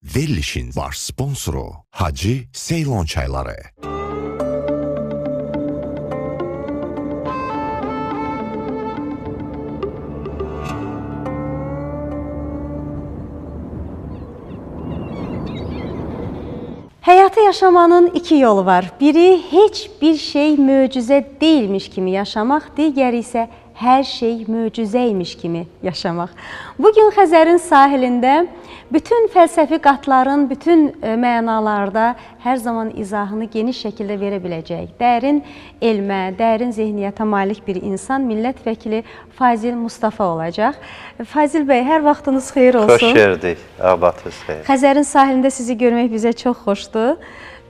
Verilişin baş sponsoru Hacı Ceylon çayları. Həyatı yaşamanın iki yolu var. Biri heç bir şey möcüzə deyilmiş kimi yaşamaq, digəri isə hər şey möcüzəymiş kimi yaşamaq. Bugün Xəzərin sahilində bütün fəlsəfi qatların, bütün mənalarda hər zaman izahını geniş şəkildə verə biləcək, dərin elmə, dərin zehniyyətə malik bir insan, millət vəkili Fazil Mustafa olacaq. Fazil bəy, hər vaxtınız xeyir olsun. Xoş gördük, abadınız xeyir. Xəzərin sahilində sizi görmək bizə çox xoşdur.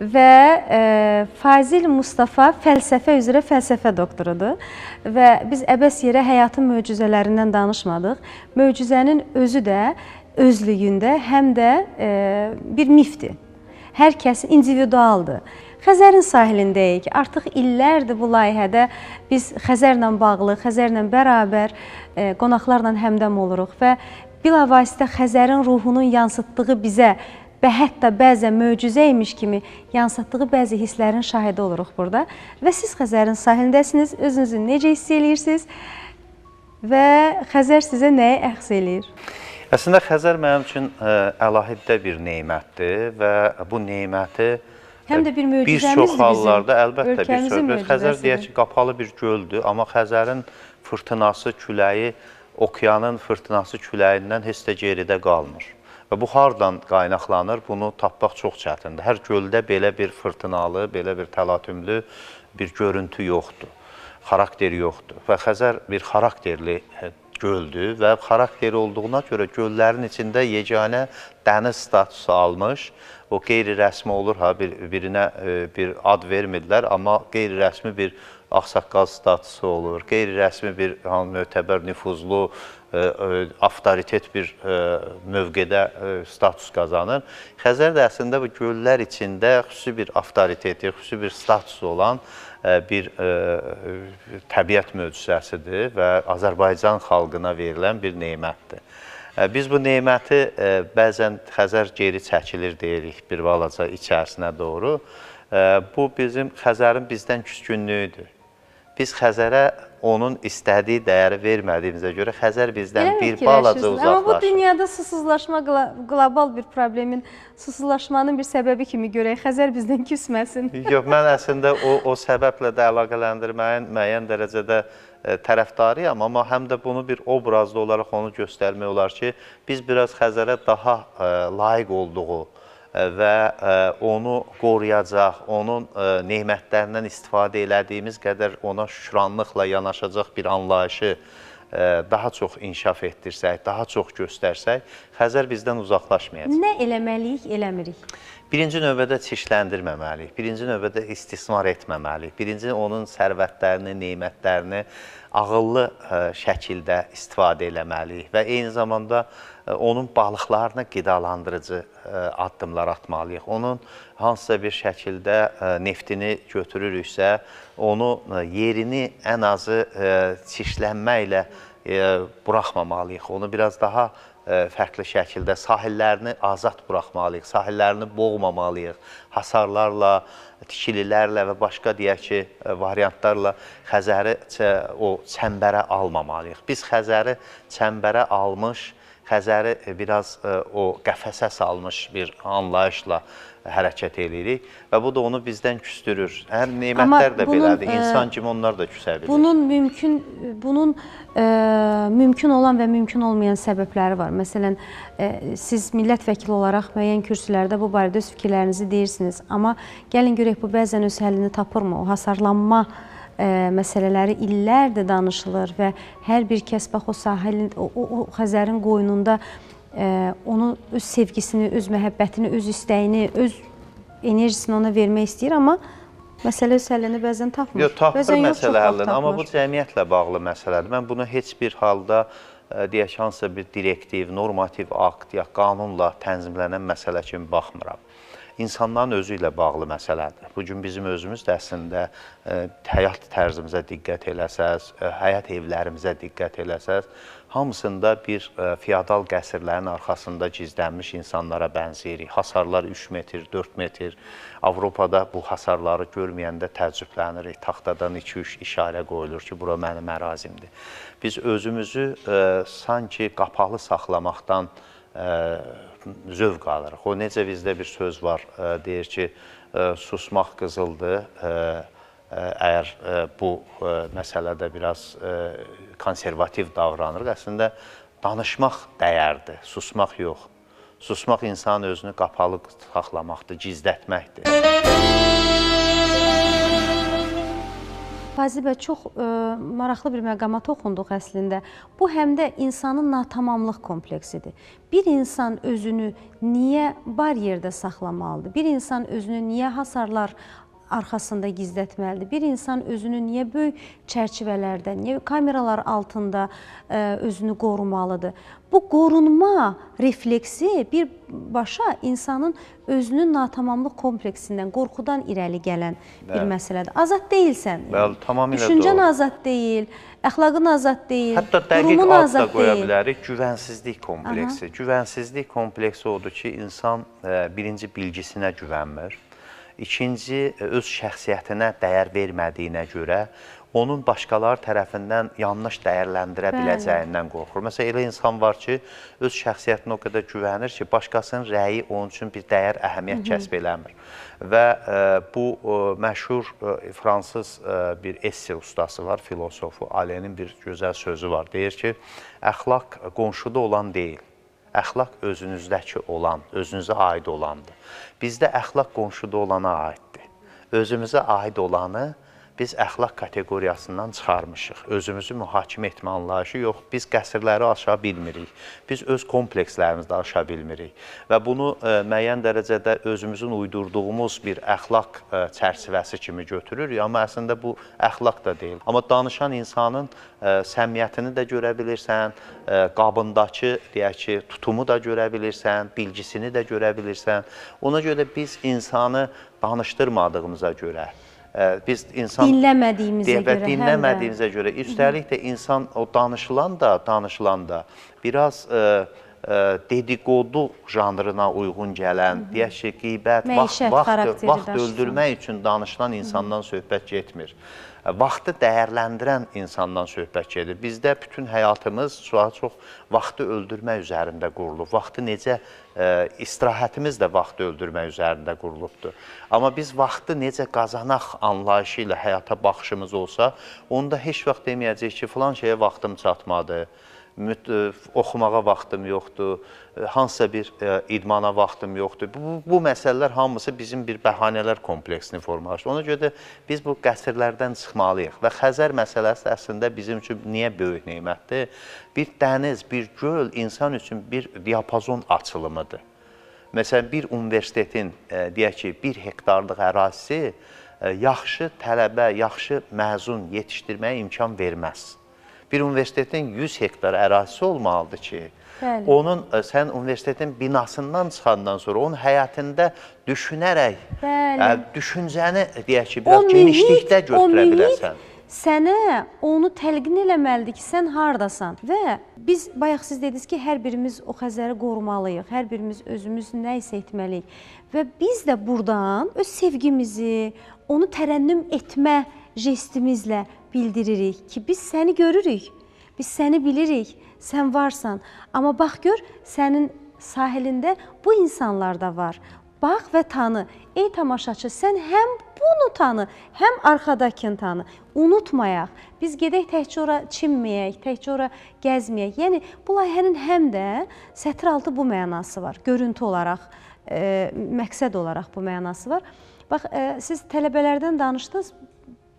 Və Fazil Mustafa fəlsəfə üzrə fəlsəfə doktorudur və biz əbəs yerə həyatın möcüzələrindən danışmadıq. Möcüzənin özü də özlüyündə həm də bir mifdir. Hər kəs individualdır. Xəzərin sahilindəyik. Artıq illərdir bu layihədə biz Xəzərlə bağlı, Xəzərlə bərabər qonaqlarla həmdəm oluruq və bilavasitə Xəzərin ruhunun yansıtdığı bizə və hətta bəzən möcüzəymiş kimi yansıtdığı bəzi hisslərin şahidi oluruq burada. Və siz Xəzərin sahilindəsiniz, özünüzü necə hiss eləyirsiniz və Xəzər sizə nəyi əxs eləyir? Əslində, Xəzər mənim üçün əlahidə bir neymətdir və bu neyməti həm də bir möcüzəmizdir bir çox hallarda əlbəttə bir möcüzəsidir. Xəzər deyək ki, qapalı bir göldür, amma Xəzərin fırtınası, küləyi, okeanın fırtınası küləyindən heç də geridə qalmır. Və bu hardan qaynaqlanır, bunu tapmaq çox çətindir. Hər göldə belə bir fırtınalı, belə bir təlatümlü bir görüntü yoxdur, xarakteri yoxdur. Və Xəzər bir xarakterli göldür və xarakteri olduğuna görə göllərin içində yeganə dəniz statusu almış, o qeyri-rəsmi olur, birinə bir ad vermirlər, amma qeyri-rəsmi bir ağsaqqal statusu olur, qeyri-rəsmi bir mötəbər, nüfuzlu, avtoritet bir mövqedə status qazanır. Xəzər də əslində bu göllər içində xüsusi bir avtoriteti, xüsusi bir statusu olan bir təbiət möcüzəsidir və Azərbaycan xalqına verilən bir neymətdir. Biz bu neyməti bəzən Xəzər geri çəkilir deyirik bir balaca içərisinə doğru. Bu bizim Xəzərin bizdən küskünlüyüdür. Biz Xəzərə onun istədiyi dəyəri vermədiyimizə görə Xəzər bizdən bir balaca uzaqlaşır. Amma bu dünyada susuzlaşma qlobal bir problemin, susuzlaşmanın bir səbəbi kimi görək, Xəzər bizdən küsməsin. Yox, mən əslində o səbəblə də əlaqələndirməyin müəyyən dərəcədə tərəfdarıyam, amma həm də bunu bir obrazlı olaraq onu göstərmək olar ki, biz biraz Xəzərə daha layiq olduğu və onu qoruyacaq, onun neymətlərindən istifadə elədiyimiz qədər ona şükranlıqla yanaşacaq bir anlayışı daha çox inkişaf etdirsək, daha çox göstərsək, Xəzər bizdən uzaqlaşmayacaq. Nə eləməliyik, eləmirik? Birinci növbədə çirkləndirməməliyik, birinci növbədə istismar etməməliyik, birinci onun sərvətlərini, neymətlərini ağıllı şəkildə istifadə eləməliyik və eyni zamanda onun balıqlarına qidalandırıcı addımlar atmalıyıq. Onun hansısa bir şəkildə neftini götürürüksə, onu yerini ən azı çirklənməklə buraxmamalıyıq. Onu biraz daha fərqli şəkildə sahillərini azad buraxmalıyıq, sahillərini boğmamalıyıq. Hasarlarla, tikililərlə və başqa deyək ki, variantlarla Xəzəri o çəmbərə almamalıyıq. Biz Xəzəri çəmbərə almış, Xəzəri biraz o qəfəsə salmış bir anlayışla hərəkət edirik və bu da onu bizdən küstürür. Hər neymətlər də belədir, insan kimi onlar da küsə bilir. Bunun mümkün olan və mümkün olmayan səbəbləri var. Məsələn, siz millət vəkili olaraq müəyyən kürsülərdə bu barədə öz fikirlərinizi deyirsiniz, amma gəlin görək bu bəzən öz həllini tapırmı? O hasarlanma məsələləri illərdir danışılır və hər bir kəs bax o sahilin, o Xəzərin qoynunda onu öz sevgisini, öz məhəbbətini, öz istəyini, öz enerjisini ona vermək istəyir, amma məsələ öz həllini bəzən tapmır. Yox, tapır məsələ həllini, amma bu cəmiyyətlə bağlı məsələdir. Mən bunu heç bir halda deyək, hansısa bir direktiv, normativ akt ya qanunla tənzimlənən məsələ kimi baxmıram. İnsanların özü ilə bağlı məsələdir. Bugün bizim özümüz də əslində həyat tərzimizə diqqət eləsəz, həyat evlərimizə diqqət eləsəz, hamısında bir feodal qəsrlərin arxasında gizlənmiş insanlara bənzəyirik. Hasarlar 3 metr, 4 metr. Avropada bu hasarları görməyəndə təəccüblənirik. Taxtadan 2-3 işarə qoyulur ki, bura mənim ərazimdir. Biz özümüzü sanki qapalı saxlamaqdan zövq alırıq. O necə bizdə bir söz var, deyir ki, susmaq qızıldır. Əgər bu məsələdə biraz konservativ davranırıq, əslində danışmaq dəyərdir, susmaq yox. Susmaq insanın özünü qapalı saxlamaqdır, gizlətməkdir. Fazil bəy, çox maraqlı bir məqama toxunduq əslində. Bu həm də insanın natamamlıq kompleksidir. Bir insan özünü niyə bar yerdə saxlamalıdır? Bir insan özünü niyə hasarlar arxasında gizlətməlidir? Bir insan özünü niyə böyük çərçivələrdə, niyə kameralar altında özünü qorumalıdır? Bu qorunma refleksi birbaşa insanın özünün natamamlıq kompleksindən, qorxudan irəli gələn bir məsələdir. Azad deyilsən. Bəli, tamamilə doğru. Düşüncən azad deyil, əxlaqın azad deyil, hətta dəqiq durumun ad da azad qoya deyil. bilərik, güvənsizlik kompleksi. Güvənsizlik kompleksi odur ki, insan birinci bilgisinə güvənmir. İkinci, öz şəxsiyyətinə dəyər vermədiyinə görə onun başqaları tərəfindən yanlış dəyərləndirə biləcəyindən qorxur. Məsələn, elə insan var ki, öz şəxsiyyətinə o qədər güvənir ki, başqasının rəyi onun üçün bir dəyər, əhəmiyyət kəsb eləmir. Və bu məşhur fransız bir esse ustası var, filosofu, Alenin bir gözəl sözü var. Deyir ki, əxlaq qonşuda olan deyil. Əxlaq özünüzdəki olan, özünüzə aid olandır. Bizdə əxlaq qonşuda olana aiddir. Özümüzə aid olanı biz əxlaq kateqoriyasından çıxarmışıq. Özümüzü mühakimə etmə anlayışı yox. Biz qəsrləri aşa bilmirik. Biz öz komplekslərimizi aşa bilmirik. Və bunu müəyyən dərəcədə özümüzün uydurduğumuz bir əxlaq çərçivəsi kimi götürürük. Amma əslində bu əxlaq da deyil. Amma danışan insanın səmiyyətini də görə bilirsən, qabındakı, deyək ki, tutumu da görə bilirsən, bilgisini də görə bilirsən. Ona görə biz insanı danışdırmadığımıza görə, biz insan dinləmədiyimizə görə, üstəlik də insan o danışılan da biraz dedikodu janrına uyğun gələn, deyək ki, qeybət, vaxt öldürmək üçün danışılan insandan söhbət getmir. Vaxtı dəyərləndirən insandan söhbət gedir. Bizdə bütün həyatımız çox vaxtı öldürmək üzərində qurulub. Vaxtı necə, istirahətimiz də vaxtı öldürmək üzərində qurulubdur. Amma biz vaxtı necə qazanaq anlayışı ilə həyata baxışımız olsa, onda heç vaxt deməyəcək ki, filan şeyə vaxtım çatmadı, oxumağa vaxtım yoxdur, hansısa bir idmana vaxtım yoxdur. Bu məsələlər hamısı bizim bir bəhanələr kompleksini formalaşdır. Ona görə də biz bu qəsrlərdən çıxmalıyıq və Xəzər məsələsi əslində bizim üçün niyə böyük neymətdir? Bir dəniz, bir göl insan üçün bir diapazon açılımıdır. Məsələn, bir universitetin, deyək ki, 1 hektarlıq ərazisi yaxşı tələbə, yaxşı məzun yetişdirməyə imkan verməz. Bir universitetin 100 hektar ərazisi olmalıdır ki, sən universitetin binasından çıxandan sonra onun həyatında düşünərək, düşüncəni, deyək ki, biraz genişlikdə götürə bilərsən. Sənə onu təlqin eləməlidir ki, sən haradasan. Və biz, bayaq siz dediniz ki, hər birimiz o Xəzəri qorumalıyıq, hər birimiz özümüz nə isə etməliyik. Və biz də buradan öz sevgimizi, onu tərənnüm etmə jestimizlə bildiririk ki, biz səni görürük, biz səni bilirik, sən varsan. Amma bax gör, sənin sahilində bu insanlar da var. Bax və tanı. Ey tamaşaçı, sən həm bunu tanı, həm arxadakını tanı. Unutmayaq. Biz gedək təkcə ora çinməyək, təkcə ora gəzməyək. Yəni, bu layihənin həm də sətr altı bu mənası var. Görüntü olaraq, məqsəd olaraq bu mənası var. Bax, siz tələbələrdən danışdınız.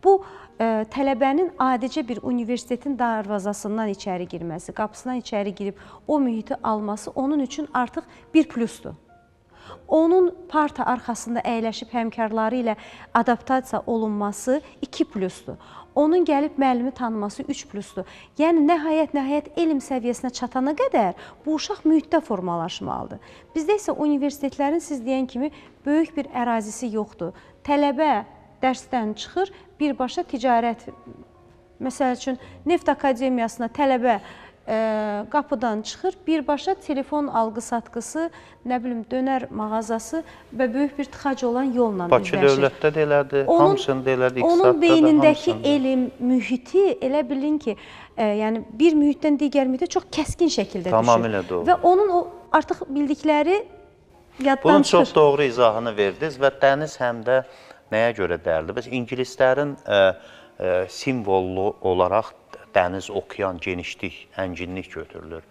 Bu tələbənin adicə bir universitetin darvazasından içəri girməsi, qapısından içəri girib o mühiti alması onun üçün artıq bir plusdur. Onun parta arxasında əyləşib həmkarları ilə adaptasiya olunması 2 plusdur. Onun gəlib müəllimi tanıması 3 plusdur. Yəni, nəhayət elm səviyyəsinə çatana qədər bu uşaq mühitdə formalaşmalıdır. Bizdə isə universitetlərin siz deyən kimi böyük bir ərazisi yoxdur. Tələbə dərsdən çıxır, birbaşa ticarət. Məsəl üçün, Neft Akademiyasına tələbə qapıdan çıxır, birbaşa telefon alqı-satqısı, nə bilim, dönər mağazası və böyük bir tıxac olan yolla Bakı üzləşir. dövlətdə də elədi, hamısını da elədi, iqtisadda Onun da beynindəki hamısını da. elm, mühiti elə bilin ki, yəni bir mühitdən digər mühitə çox kəskin şəkildə düşür. Tamamilə doğru. Və onun o artıq bildikləri yaddan Bunun çıxır. çox doğru izahını verdiniz və dəniz həm də nəyə görə dəyərlidir? Bəs ingilislərin simvollu olaraq dəniz, okean, genişlik, ənginlik götürülür.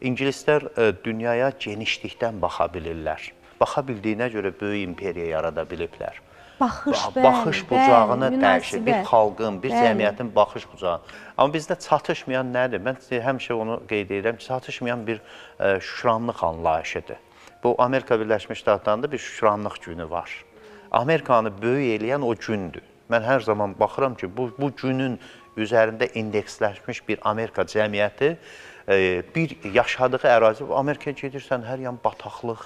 İngilislər dünyaya genişlikdən baxa bilirlər. Baxa bildiyinə görə böyük imperiya yarada biliblər. Baxış bucağını dəyişir, bir xalqın, bir cəmiyyətin baxış bucağı. Amma bizdə çatışmayan nədir? Mən həmişə onu qeyd edirəm ki, çatışmayan bir şükranlıq anlayışıdır. Bu, Amerika Birləşmiş Ştatlarında bir şükranlıq günü var. Amerikanı böyük eləyən o gündür. Mən hər zaman baxıram ki, bu günün üzərində indeksləşmiş bir Amerika cəmiyyəti, bir yaşadığı ərazi, Amerikaya gedirsən, hər yan bataqlıq,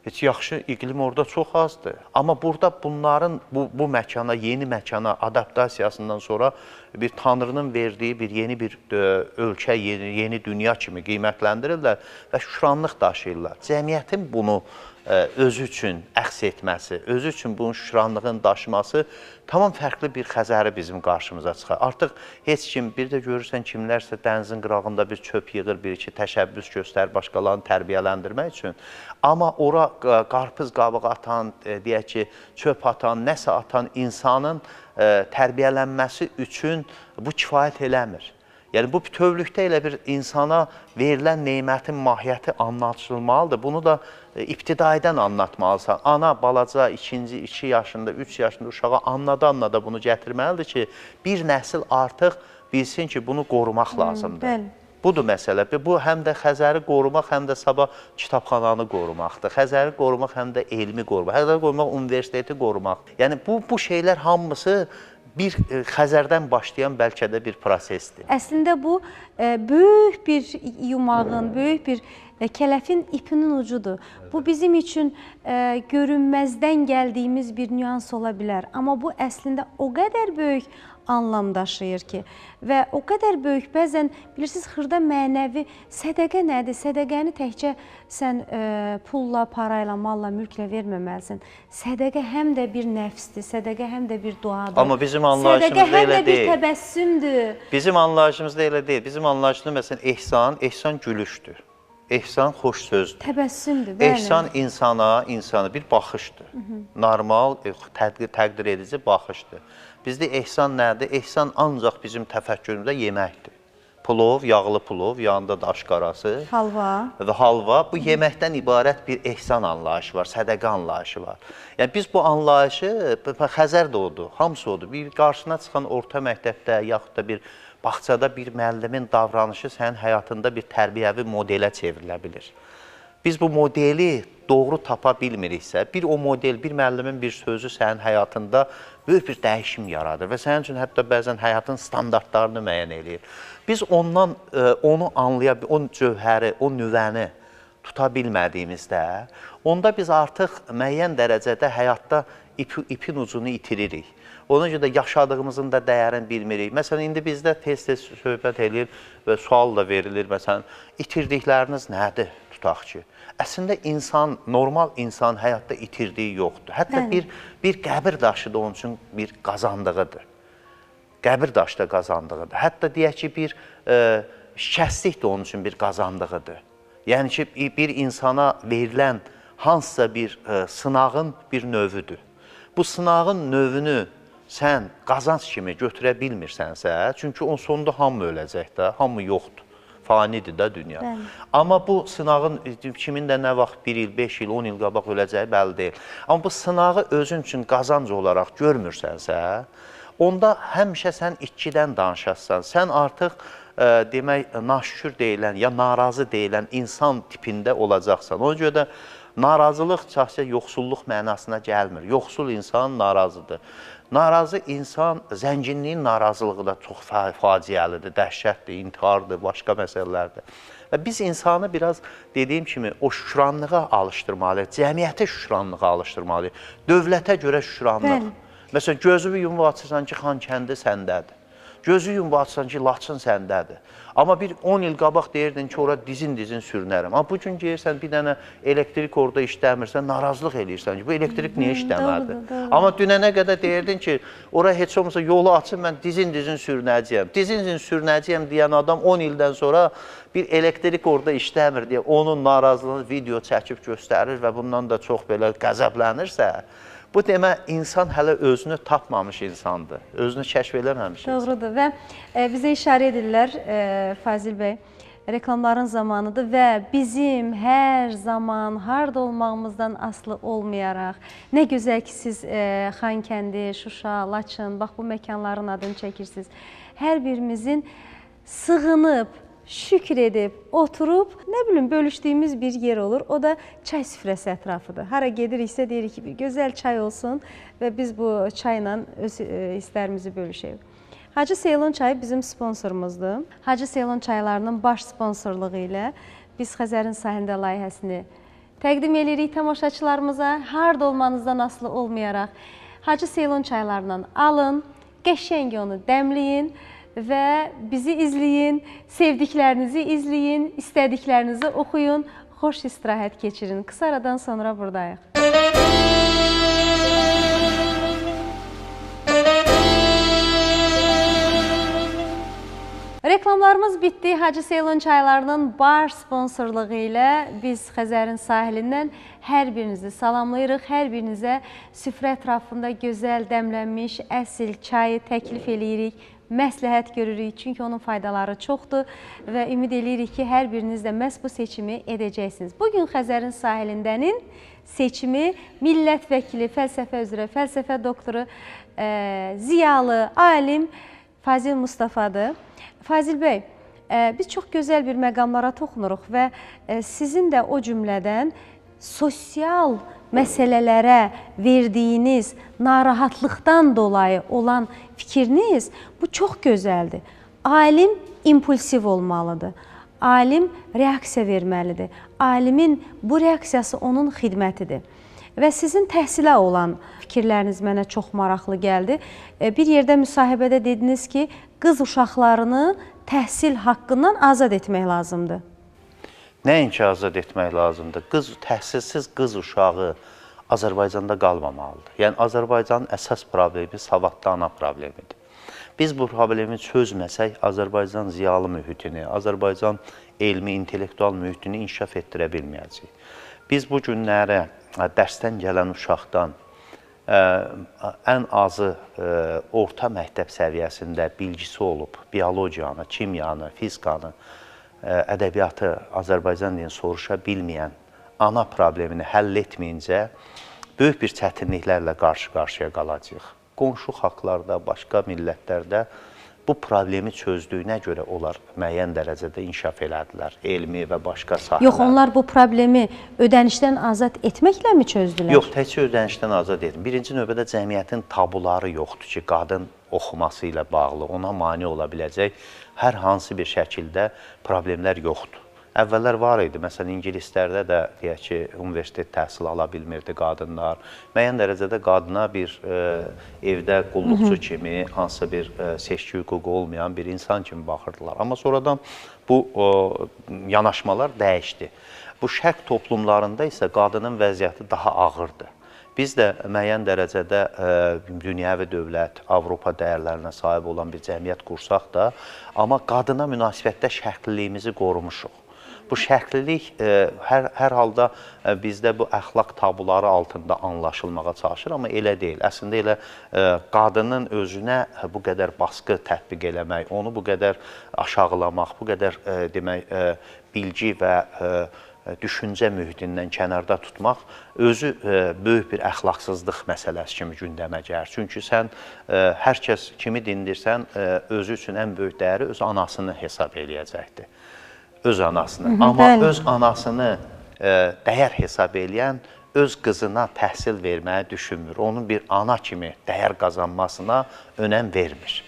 heç yaxşı iqlim orada çox azdır. Amma burada bunların bu məkana, yeni məkana adaptasiyasından sonra bir Tanrının verdiyi bir yeni bir ölkə, yeni dünya kimi qiymətləndirirlər və şükranlıq daşıyırlar. Cəmiyyətin bunu özü üçün əks etməsi, özü üçün bunun şükranlığın daşıması tamam fərqli bir Xəzəri bizim qarşımıza çıxar. Artıq heç kim, bir də görürsən kimlərsə dənizin qırağında bir çöp yığır, bir iki təşəbbüs göstərir başqalarını tərbiyələndirmək üçün. Amma ora qarpız qabığı atan, deyək ki, çöp atan, nəsə atan insanın tərbiyələnməsi üçün bu kifayət eləmir. Yəni, bu bütövlükdə elə bir insana verilən neymətin mahiyyəti anlaşılmalıdır. Bunu da ibtidaidən anlatmalısan. Ana, balaca, 2 yaşında, 3 yaşında uşağa anlada bunu gətirməlidir ki, bir nəsil artıq bilsin ki, bunu qorumaq lazımdır. Budur məsələ. Bu, həm də Xəzəri qorumaq, həm də sabah kitabxananı qorumaqdır. Xəzəri qorumaq, həm də elmi qorumaq. Xəzəri qorumaq, universiteti qorumaq. Yəni, bu şeylər hamısı bir Xəzərdən başlayan bəlkə də bir prosesdir. Əslində bu böyük bir yumağın, böyük bir kələfin ipinin ucudur. Bu bizim üçün görünməzdən gəldiyimiz bir nüans ola bilər. Amma bu əslində o qədər böyük anlam daşıyır ki və o qədər böyük, bəzən bilirsiniz, xırda mənəvi sədəqə nədir? Sədəqəni təkcə sən pulla, parayla, malla, mülklə verməməlisin. Sədəqə həm də bir nəfsdir, sədəqə həm də bir duadır. Amma bizim anlayışımızda elə deyil. Sədəqə həm də bir təbəssümdür. Bizim anlayışımızda elə deyil. Bizim anlayışımızda məsələn ehsan gülüşdür. Ehsan xoş sözdür. Təbəssümdür, bəli. Ehsan insana bir baxışdır. Normal, təqdir edici baxışdır. Bizdə ehsan nədir? Ehsan ancaq bizim təfəkkürümüzdə yeməkdir. Plov, yağlı plov, yanında da aşqarası. Halva. Və halva. Bu yeməkdən ibarət bir ehsan anlayışı var, sədəqə anlayışı var. Yəni biz bu anlayışı, Xəzər də odur, hamısı odur. Bir qarşına çıxan orta məktəbdə, yaxud da bir bağçada bir müəllimin davranışı sənin həyatında bir tərbiyəvi modelə çevrilə bilir. Biz bu modeli doğru tapa bilmiriksə, o model, bir müəllimin bir sözü sənin həyatında böyük bir dəyişim yaradır və sənin üçün hətta bəzən həyatın standartlarını müəyyən edir. Biz ondan onu o cövhəri, o nüvəni tuta bilmədiyimizdə, onda biz artıq müəyyən dərəcədə həyatda ipin ucunu itiririk. Ona görə də yaşadığımızın da dəyərini bilmirik. Məsələn, indi bizdə tez-tez söhbət edilir və sual da verilir. Məsələn, itirdikləriniz nədir, tutaq ki? Əslində, normal insan həyatda itirdiyi yoxdur. Hətta bir qəbir daşı da onun üçün bir qazandığıdır. Qəbir daşı da qazandığıdır. Hətta deyək ki, bir şikəstlik də onun üçün bir qazandığıdır. Yəni ki, bir insana verilən hansısa bir sınağın bir növüdür. Bu sınağın növünü sən qazanc kimi götürə bilmirsənsə, çünki onun sonunda hamı öləcək də, hamı yoxdur. Fanidir də dünya. Amma bu sınağın kimin də nə vaxt 1 il, 5 il, 10 il qabaq öləcəyi bəlli deyil. Amma bu sınağı özün üçün qazanc olaraq görmürsənsə, onda həmişə sən itkidən danışasan. Sən artıq demək, naşükür deyilən ya narazı deyilən insan tipində olacaqsan. Ona görə də narazılıq şəxsə yoxsulluq mənasına gəlmir. Yoxsul insan narazıdır. Narazı insan, zənginliyin narazılığı da çox faciəlidir, dəhşətdir, intihardır, başqa məsələlərdir. Və biz insanı biraz, dediyim kimi, o şükranlığa alışdırmalıyıq, cəmiyyəti şükranlığa alışdırmalıyıq, dövlətə görə şükranlıq. Məsələn, gözümü yumub açırsan ki, Xankəndi səndədir. Gözü yumub açsan ki, laçın səndədir. Amma bir 10 il qabaq deyirdin ki, ora dizin sürünərəm. Amma bu gün deyirsən, bir dənə elektrik orada işləmirsən, narazılıq eləyirsən ki, bu elektrik niyə işləmədi? Amma dünənə qədər deyirdin ki, ora heç olmasa yolu açın, mən dizin sürünəcəyəm. Dizin sürünəcəyəm deyən adam 10 ildən sonra bir elektrik orada işləmir deyə onun narazılığını video çəkib göstərir və bundan da çox belə qəzəblənirsə, bu demə, insan hələ özünü tapmamış insandır, özünü kəşf eləməmiş insan. Doğrudur və bizə işarə edirlər, Fazil bəy, reklamların zamanıdır və bizim hər zaman harda olmağımızdan asılı olmayaraq, nə gözəl ki, siz Xankəndi, Şuşa, Laçın, bax bu məkanların adını çəkirsiniz. Hər birimizin sığınıb, şükür edib, oturub, nə bilim, bölüşdüyümüz bir yer olur. O da çay süfrəsi ətrafıdır. Hara gediriksə deyirik ki, bir gözəl çay olsun və biz bu çayla öz hisslərimizi bölüşək. Hacı Seylon çayı bizim sponsorumuzdur. Hacı Seylon çaylarının baş sponsorluğu ilə biz Xəzərin sahilində layihəsini təqdim edirik tamaşaçılarımıza. Harda olmanızdan asılı olmayaraq Hacı Seylon çaylarından alın, qəşəng onu dəmləyin və bizi izləyin, sevdiklərinizi izləyin, istədiklərinizi oxuyun, xoş istirahət keçirin. Qısa aradan sonra buradayıq. Reklamlarımız bitdi. Hacı Seylon çaylarının baş sponsorluğu ilə biz Xəzərin sahilindən hər birinizi salamlayırıq. Hər birinizə süfrə ətrafında gözəl dəmlənmiş əsl çayı təklif eləyirik, məsləhət görürük. Çünki onun faydaları çoxdur və ümid eləyirik ki, hər biriniz də məhz bu seçimi edəcəksiniz. Bugün Xəzərin sahilindənin seçimi millət vəkili, fəlsəfə üzrə, fəlsəfə doktoru, ziyalı, alim Fazil Mustafadır. Fazil bəy, biz çox gözəl bir məqamlara toxunuruq və sizin də o cümlədən sosial məsələlərə verdiyiniz narahatlıqdan dolayı olan fikriniz bu çox gözəldir. Alim impulsiv olmalıdır. Alim reaksiya verməlidir. Alimin bu reaksiyası onun xidmətidir. Və sizin təhsilə olan fikirləriniz mənə çox maraqlı gəldi. Bir yerdə müsahibədə dediniz ki, qız uşaqlarını təhsil haqqından azad etmək lazımdır. Nəinki azad etmək lazımdır? Təhsilsiz qız uşağı Azərbaycanda qalmamalıdır. Yəni, Azərbaycanın əsas problemi savadlı ana problemidir. Biz bu problemi çözməsək, Azərbaycan ziyalı mühitini, Azərbaycan elmi, intellektual mühitini inkişaf etdirə bilməyəcək. Biz bu günləri dərsdən gələn uşaqdan ən azı orta məktəb səviyyəsində bilgisi olub, biologiyanı, kimyanı, fizikanı, ədəbiyyatı Azərbaycan dilini soruşa bilməyən ana problemini həll etməyincə böyük bir çətinliklərlə qarşı-qarşıya qalacaq. Qonşu xalqlarda, başqa millətlərdə bu problemi çözdüyünə görə onlar müəyyən dərəcədə inkişaf elədilər, elmi və başqa sahələr. Yox, onlar bu problemi ödənişdən azad etməklə mi çözdülər? Yox, təkcə ödənişdən azad edin. Birinci növbədə cəmiyyətin tabuları yoxdur ki, qadın oxuması ilə bağlı, ona mane ola biləcək hər hansı bir şəkildə problemlər yoxdur. Əvvəllər var idi, məsələn, ingilislərdə də deyək ki, universitet təhsil ala bilmirdi qadınlar. Müəyyən dərəcədə qadına bir evdə qulluqçu kimi, hansısa bir seçki hüququ olmayan bir insan kimi baxırdılar. Amma sonradan bu yanaşmalar dəyişdi. Bu şərq toplumlarında isə qadının vəziyyəti daha ağırdır. Biz də müəyyən dərəcədə dünyəvi dövlət, Avropa dəyərlərinə sahib olan bir cəmiyyət qursaq da, amma qadına münasibətdə şərqliliyimizi qorumuşuq. Bu şərqlilik hər halda bizdə bu əxlaq tabuları altında anlaşılmağa çalışır, amma elə deyil. Əslində elə qadının özünə bu qədər baskı tətbiq eləmək, onu bu qədər aşağılamaq, bu qədər demək bilgi və düşüncə mühitindən kənarda tutmaq özü böyük bir əxlaqsızlıq məsələsi kimi gündəmə gəlir. Çünki sən hər kəs kimi dindirsən, özü üçün ən böyük dəyəri öz anasını hesab eləyəcəkdir. Öz anasını. Amma öz anasını dəyər hesab eləyən öz qızına təhsil verməyi düşünmür. Onun bir ana kimi dəyər qazanmasına önəm vermir.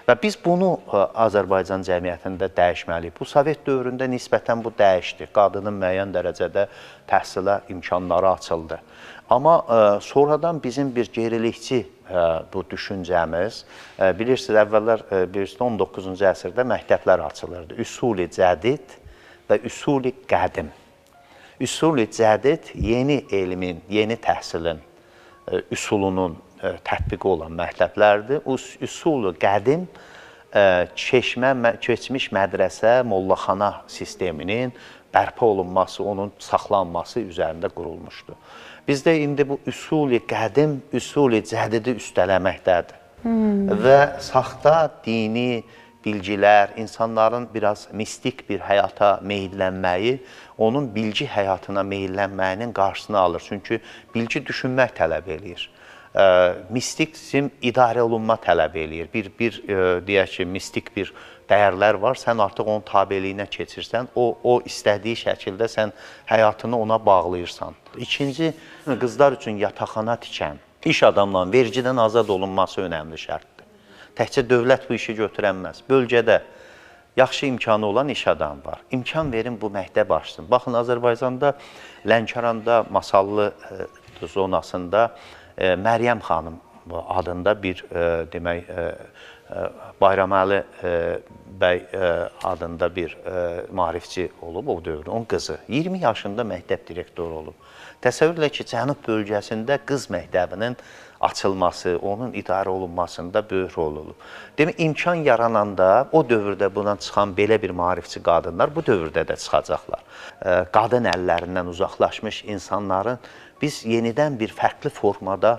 Və biz bunu Azərbaycan cəmiyyətində dəyişməliyik. Bu Sovet dövründə nisbətən bu dəyişdi. Qadının müəyyən dərəcədə təhsilə imkanları açıldı. Amma sonradan bizim bir gerilikçi bu düşüncəmiz, bilirsiniz, əvvəllər 19-cu əsrdə məktəblər açılırdı. Üsul-i cədid və üsul-i qədim. Üsul-i cədid yeni elmin, yeni təhsilin üsulunun tətbiqi olan məktəblərdir. Üsul-i qədim keçmiş mədrəsə, mollaxana sisteminin bərpa olunması, onun saxlanması üzərində qurulmuşdur. Bizdə indi bu üsul-i qədim, üsul-i cədidi üstələməkdədir. Və saxta dini bilgilər, insanların biraz mistik bir həyata meyillənməyi, onun bilgi həyatına meyillənməyinin qarşısını alır. Çünki bilgi düşünmək tələb eləyir. Mistikizm idarə olunma tələb eləyir. Deyək ki, mistik bir dəyərlər var, sən artıq onun tabeliyinə keçirsən, o istədiyi şəkildə sən həyatını ona bağlayırsan. İkinci, qızlar üçün yataqxana tikən, iş adamlarının vergidən azad olunması önəmli şərtdir. Təkcə dövlət bu işi götürənməz. Bölgədə yaxşı imkanı olan iş adamı var. İmkan verin bu məktəb açsın. Baxın, Azərbaycanda Lənkəranda, Masallı zonasında Məryəm xanım adında bir, demək, Bayraməli bəy adında bir maarifçi olub o dövrdə, onun qızı. 20 yaşında məktəb direktoru olub. Təsəvvürlə ki, Cənub bölgəsində qız məktəbinin açılması, onun idarə olunmasında böyük rol olub. Demək, imkan yarananda o dövrdə buna çıxan belə bir maarifçi qadınlar bu dövrdə də çıxacaqlar. Qadın əllərindən uzaqlaşmış insanların biz yenidən bir fərqli formada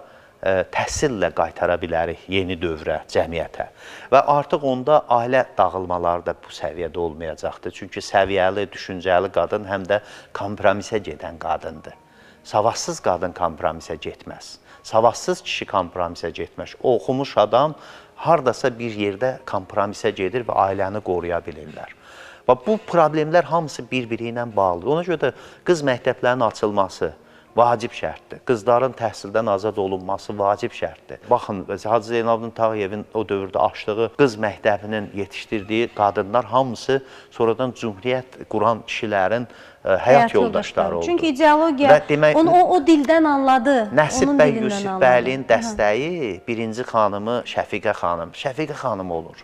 təhsillə qaytara bilərik yeni dövrə, cəmiyyətə. Və artıq onda ailə dağılmaları da bu səviyyədə olmayacaqdır. Çünki səviyyəli, düşüncəli qadın həm də kompromisə gedən qadındır. Savadsız qadın kompromisə getməz. Savadsız kişi kompromisə getməz. O oxumuş adam hardasa bir yerdə kompromisə gedir və ailəni qoruya bilirlər. Və bu problemlər hamısı bir-biri ilə bağlıdır. Ona görə də qız məktəblərinin açılması vacib şərtdir. Qızların təhsildən azad olunması vacib şərtdir. Baxın, Hacı Zeynalabdin Tağıyevin o dövrdə açdığı qız məktəbinin yetişdirdiyi qadınlar hamısı sonradan cümhuriyyət quran kişilərin həyat yoldaşları oldu. Çünki ideologiya, onu o dildən anladı. Nəsib bəy Yusif Bəyliyin dəstəyi birinci xanımı Şəfiqə xanım. Şəfiqə xanım olur.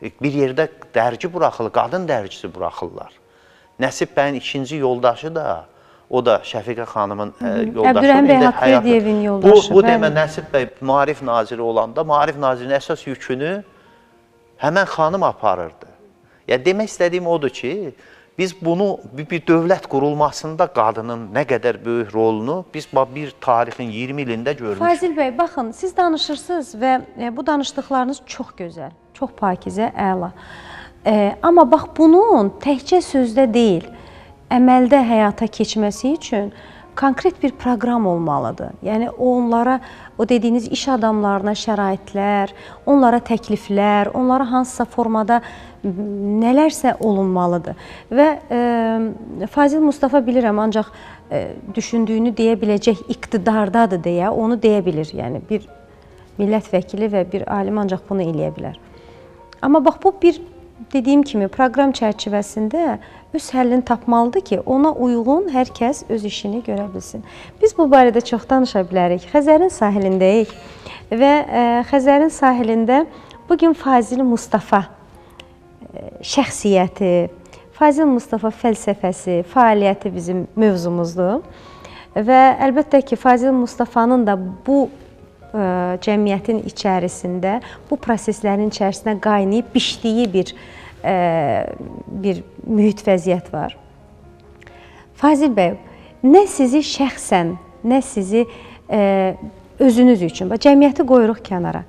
Bir yerdə dərgi buraxılır, qadın dərgisi buraxırlar. Nəsib bəyin ikinci yoldaşı da, o da Şəfiqə xanımın yoldaşı. Əbdürrəhim bəy Haqverdiyevin yoldaşı. Bu demə Nəsib bəy Maarif naziri olanda, Maarif nazirinin əsas yükünü həmən xanım aparırdı. Demək istədiyim odur ki, biz bunu bir dövlət qurulmasında qadının nə qədər böyük rolunu biz bir tarixin 20 ilində görmüşük. Fazil bəy, baxın, siz danışırsınız və bu danışdıqlarınız çox gözəl, çox pakizə, əla. Amma bax, bunun təkcə sözdə deyil, əməldə həyata keçməsi üçün konkret bir proqram olmalıdır. Yəni, onlara, o dediyiniz iş adamlarına şəraitlər, onlara təkliflər, onlara hansısa formada nələrsə olunmalıdır. Və Fazil Mustafa bilirəm, ancaq düşündüyünü deyə biləcək iqtidardadır deyə, onu deyə bilir. Yəni, bir millət vəkili və bir alim ancaq bunu eləyə bilər. Amma bax, bu bir, dediyim kimi, proqram çərçivəsində öz həllini tapmalıdır ki, ona uyğun hər kəs öz işini görə bilsin. Biz bu barədə çox danışa bilərik. Xəzərin sahilindəyik və Xəzərin sahilində bugün Fazil Mustafa şəxsiyyəti, Fazil Mustafa fəlsəfəsi, fəaliyyəti bizim mövzumuzdur. Və əlbəttə ki, Fazil Mustafanın da bu cəmiyyətin içərisində, bu proseslərin içərisinə qaynayıb biçdiyi bir mühit vəziyyət var. Fazil bəy, nə sizi şəxsən, nə sizi özünüz üçün, cəmiyyəti qoyuruq kənara.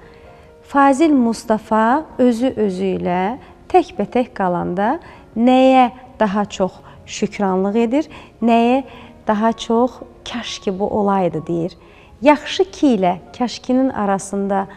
Fazil Mustafa özü ilə təkbətək qalanda nəyə daha çox şükranlıq edir, nəyə daha çox kaş ki bu olaydı deyir. Yaxşı ki ilə kaşkinin arasında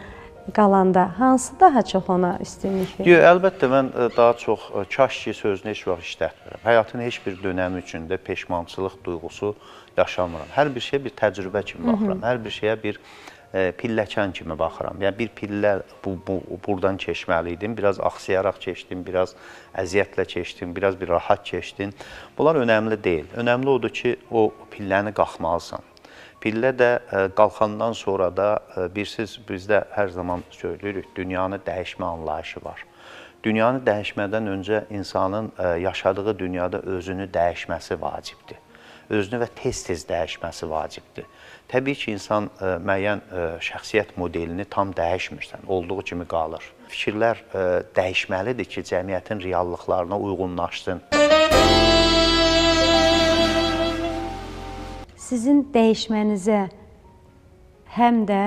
qalanda hansı daha çox ona üstünlük verir? Yox, əlbəttə mən daha çox kaş ki sözünü heç vaxt işlətmirəm. Həyatın heç bir dönəmi üçün də peşmançılıq duyğusu yaşamıram. Hər bir şeyə bir təcrübə kimi baxıram. Hər bir şeyə bir pilləkən kimi baxıram. Yəni bir pillə buradan keçməli idim. Biraz axsayaraq keçdim, biraz əziyyətlə keçdim, biraz bir rahat keçdim. Bunlar önəmli deyil. Önəmli odur ki, o pilləni qalxmalısan. Pillə də qalxandan sonra da bilirsiniz, bizdə hər zaman söyləyirik, dünyanı dəyişmə anlayışı var. Dünyanı dəyişmədən öncə insanın yaşadığı dünyada özünü dəyişməsi vacibdir. Özünü və tez-tez dəyişməsi vacibdir. Təbii ki, insan müəyyən şəxsiyyət modelini tam dəyişmirsən, olduğu kimi qalır. Fikirlər dəyişməlidir ki, cəmiyyətin reallıqlarına uyğunlaşsın. Sizin dəyişmənizə həm də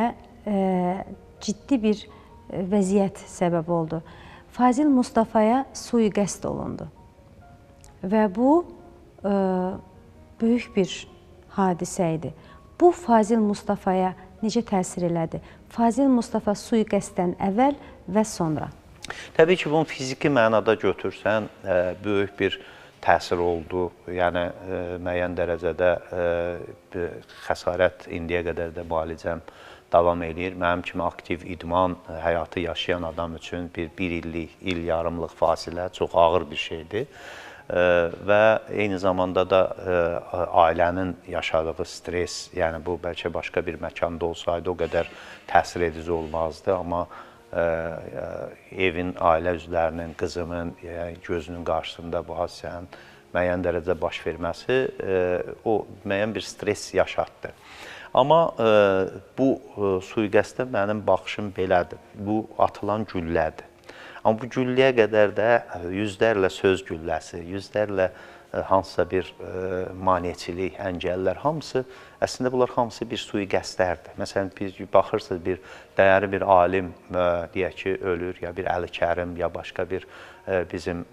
ciddi bir vəziyyət səbəb oldu. Fazil Mustafaya sui-qəsd olundu və bu böyük bir hadisə idi. Bu Fazil Mustafaya necə təsir elədi? Fazil Mustafa sui-qəsddən əvvəl və sonra. Təbii ki, bunu fiziki mənada götürsən, böyük bir təsir oldu. Yəni, müəyyən dərəcədə xəsarət indiyə qədər də müalicəm davam edir. Mənim kimi aktiv idman həyatı yaşayan adam üçün bir illik, il yarımlıq fasilə çox ağır bir şeydir. Və eyni zamanda da ailənin yaşadığı stres, yəni bu bəlkə başqa bir məkanda olsaydı o qədər təsir edici olmazdı, amma evin, ailə üzvlərinin, qızımın gözünün qarşısında bu hadisənin müəyyən dərəcədə baş verməsi o müəyyən bir stres yaşatdı. Amma bu sui-qəsdə mənim baxışım belədir. Bu atılan güllədir. Amma bu gülləyə qədər də yüzlərlə söz gülləsi, yüzlərlə hansısa bir maneçilik, əngəllər, hamısı, əslində bunlar hamısı bir sui-qəsdlərdir. Məsələn, biz baxırsınız, bir dəyərli bir alim, deyək ki, ölür, ya bir Əli Kərim, ya başqa bir bizim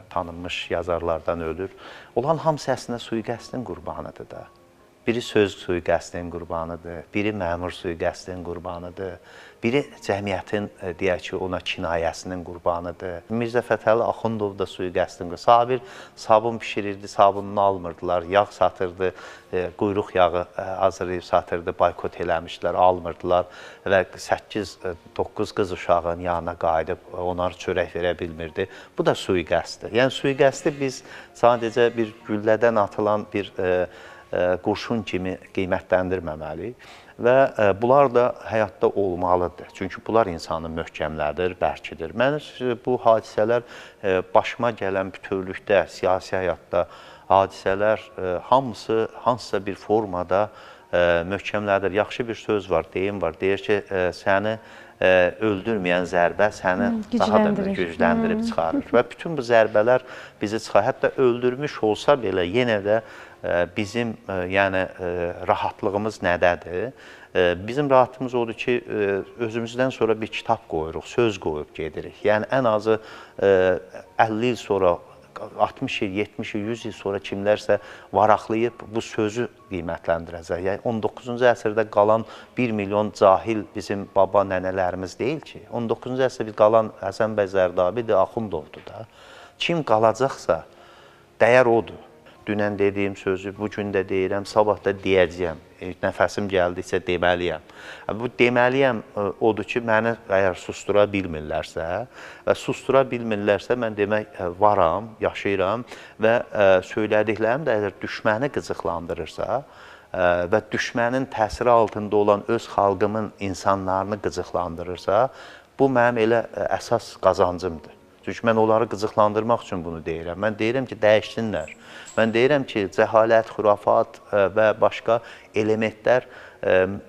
tanınmış yazarlardan ölür. Olan hamısı əslində sui-qəsdin qurbanıdır da. Biri söz sui-qəsdin qurbanıdır, biri məmur sui-qəsdin qurbanıdır, biri cəmiyyətin, deyək ki, ona kinayəsinin qurbanıdır. Mirzə Fətəli Axundov da sui-qəsdin qurbanıdır. Sabir sabun pişirirdi, sabununu almırdılar, yağ satırdı, quyruq yağı hazırlayıb satırdı, boykot eləmişdilər, almırdılar və 8-9 qız uşağın yanına qayıdıb onları çörək verə bilmirdi. Bu da sui-qəsddir. Yəni, sui-qəsdi biz sadəcə bir güllədən atılan bir qurşun kimi qiymətləndirməməliyik və bunlar da həyatda olmalıdır. Çünki bunlar insanı möhkəmlədir, bərkidir. Mən bu hadisələr başıma gələn bütövlükdə, siyasi həyatda hadisələr hamısı hansısa bir formada möhkəmlədir. Yaxşı bir söz var, deyim var. Deyir ki, səni öldürməyən zərbə səni daha da gücləndirib çıxarır. Və bütün bu zərbələr bizi çıxarır. Hətta öldürmüş olsa belə yenə də bizim rahatlığımız nədədir? Bizim rahatlığımız odur ki, özümüzdən sonra bir kitab qoyuruq, söz qoyub gedirik. Yəni, ən azı 50 il sonra, 60 il, 70 il, 100 il sonra kimlərsə varaqlayıb bu sözü qiymətləndirəcək. Yəni, 19-cu əsrdə qalan 1 milyon cahil bizim baba, nənələrimiz deyil ki. 19-cu əsrdə qalan Həsən bəy Zərdabidir, Axundovdur da. Kim qalacaqsa, dəyər odur. Dünən dediyim sözü bugün də deyirəm, sabah da deyəcəyəm. Nəfəsim gəldikcə deməliyəm. Bu deməliyəm odur ki, məni əgər sustura bilmirlərsə və sustura bilmirlərsə, mən demək varam, yaşayıram və söylədiklərim də əgər düşməni qıcıqlandırırsa və düşmənin təsiri altında olan öz xalqımın insanlarını qıcıqlandırırsa, bu mənim elə əsas qazancımdır. Çünki mən onları qıcıqlandırmaq üçün bunu deyirəm. Mən deyirəm ki, dəyişsinlər. Mən deyirəm ki, cəhalət, xurafat və başqa elementlər